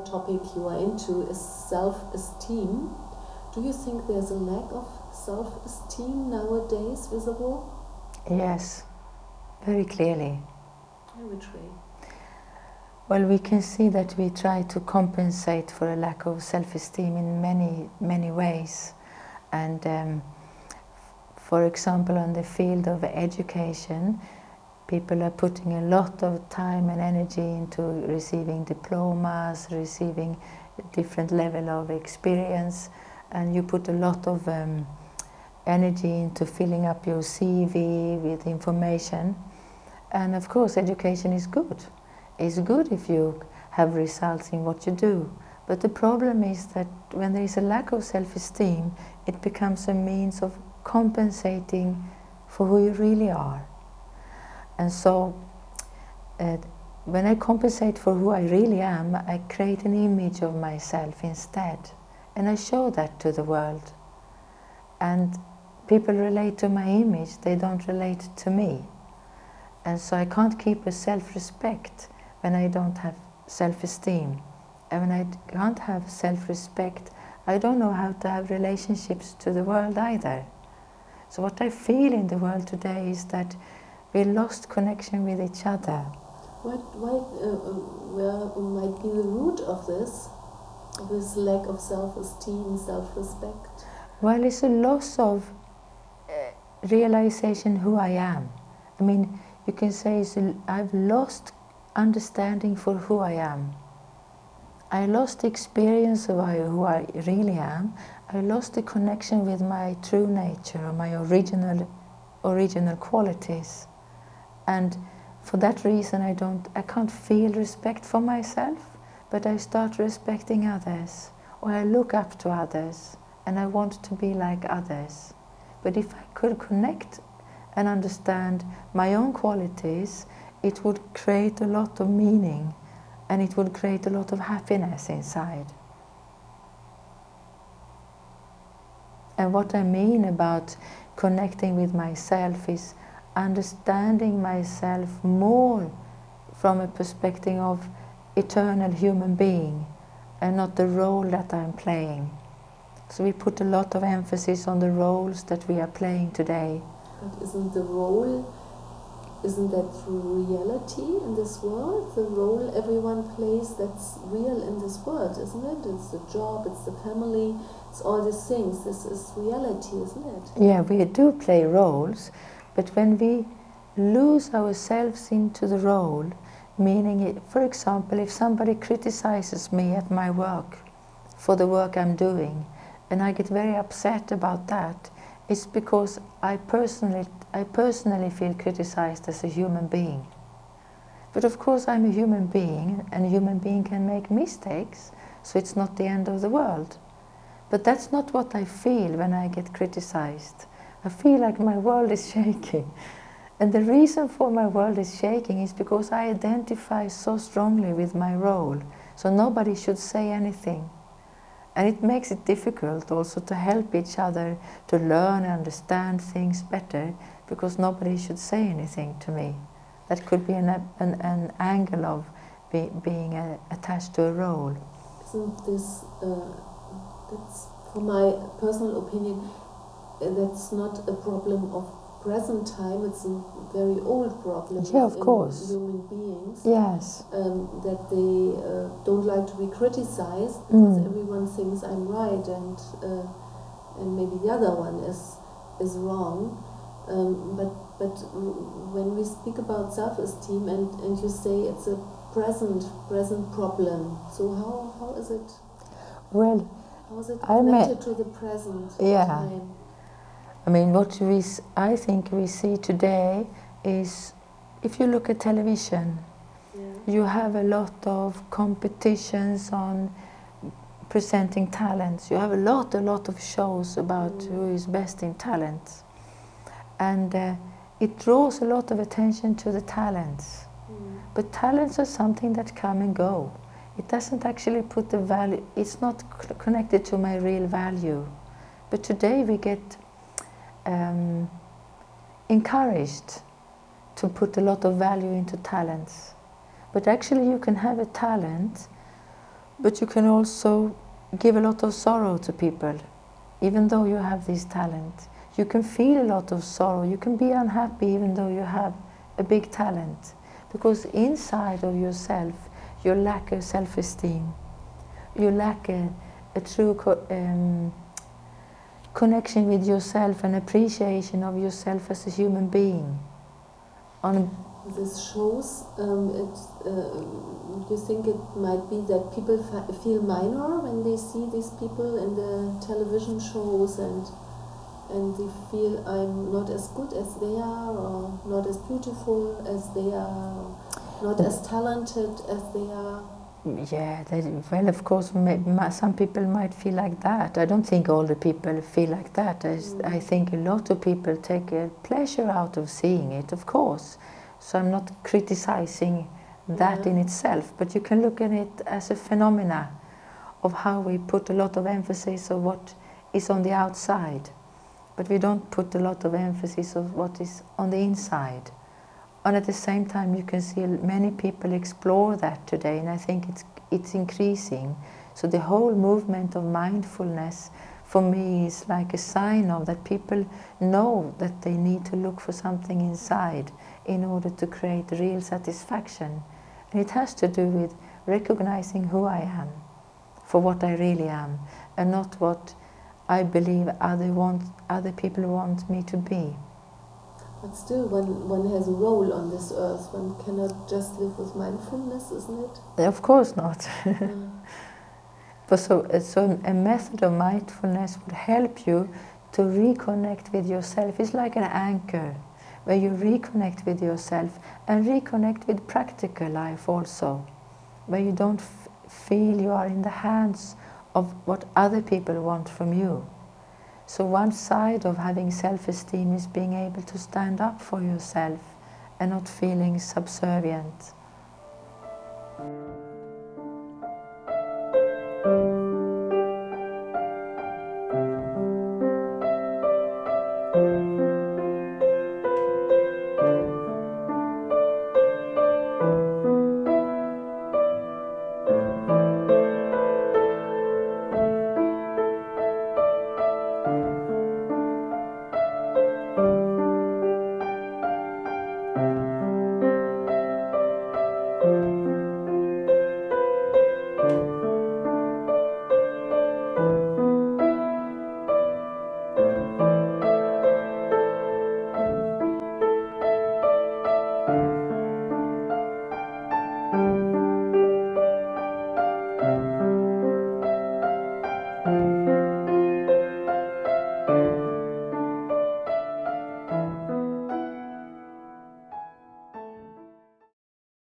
topic you are into is self-esteem. Do you think there's a lack of self-esteem nowadays visible? Yes, very clearly. In which way? Well, we can see that we try to compensate for a lack of self-esteem in many ways. And for example, on the field of education, people are putting a lot of time and energy into receiving diplomas, receiving a different level of experience, and you put a lot of energy into filling up your CV with information. And of course, education is good. It's good if you have results in what you do. But the problem is that when there is a lack of self-esteem, it becomes a means of compensating for who you really are. And so, when I compensate for who I really am, I create an image of myself instead. And I show that to the world. And people relate to my image, they don't relate to me. And so I can't keep a self-respect when I don't have self-esteem. And when I can't have self-respect, I don't know how to have relationships to the world either. So what I feel in the world today is that we lost connection with each other. Where might be the root of this lack of self-esteem, self-respect? Well, it's a loss of realization who I am. I mean, you can say I've lost understanding for who I am. I lost the experience of who I really am. I lost the connection with my true nature, or my original qualities. And for that reason, I can't feel respect for myself, but I start respecting others, or I look up to others, and I want to be like others. But if I could connect and understand my own qualities, it would create a lot of meaning, and it would create a lot of happiness inside. And what I mean about connecting with myself is understanding myself more from a perspective of eternal human being, and not the role that I'm playing. So we put a lot of emphasis on the roles that we are playing today. But isn't that reality in this world? The role everyone plays that's real in this world, isn't it? It's the job, it's the family, it's all these things. This is reality, isn't it? Yeah, we do play roles, but when we lose ourselves into the role, meaning, for example, if somebody criticizes me at my work for the work I'm doing, and I get very upset about that, it's because I personally feel criticized as a human being. But of course I'm a human being, and a human being can make mistakes, so it's not the end of the world. But that's not what I feel when I get criticized. I feel like my world is shaking. And the reason for my world is shaking is because I identify so strongly with my role, so nobody should say anything. And it makes it difficult also to help each other to learn and understand things better, because nobody should say anything to me. That could be an angle of being attached to a role. Isn't this, that's, for my personal opinion, that's not a problem of present time, it's a very old problem in human beings. Yes. That they don't like to be criticized because everyone thinks I'm right and maybe the other one is wrong. But when we speak about self-esteem and you say it's a present problem, so how is it? Well, how is it connected to the present time? I mean, I think we see today is, if you look at television, you have a lot of competitions on presenting talents. You have a lot of shows about who is best in talent. And it draws a lot of attention to the talents. But talents are something that come and go. It doesn't actually put the value, it's not connected to my real value. But today we get encouraged to put a lot of value into talents. But actually you can have a talent But you can also give a lot of sorrow to people, even though you have this talent. You can feel a lot of sorrow. You can be unhappy even though you have a big talent. Because inside of yourself, you lack a self-esteem. You lack a true connection with yourself and appreciation of yourself as a human being. This shows, you think it might be that people feel minor when they see these people in the television shows, and they feel I'm not as good as they are, or not as beautiful as they are, or not as talented as they are? Yeah, well, of course, some people might feel like that. I don't think all the people feel like that. I think a lot of people take a pleasure out of seeing it, of course. So I'm not criticizing that in itself, but you can look at it as a phenomena of how we put a lot of emphasis on what is on the outside, but we don't put a lot of emphasis on what is on the inside. And at the same time, you can see many people explore that today, and I think it's increasing. So the whole movement of mindfulness, for me, is like a sign of that people know that they need to look for something inside in order to create real satisfaction. And it has to do with recognizing who I am, for what I really am, and not what I believe other people want me to be. But still, one has a role on this earth. One cannot just live with mindfulness, isn't it? Of course not. But so a method of mindfulness would help you to reconnect with yourself. It's like an anchor, where you reconnect with yourself and reconnect with practical life also, where you don't feel you are in the hands of what other people want from you. So one side of having self-esteem is being able to stand up for yourself and not feeling subservient.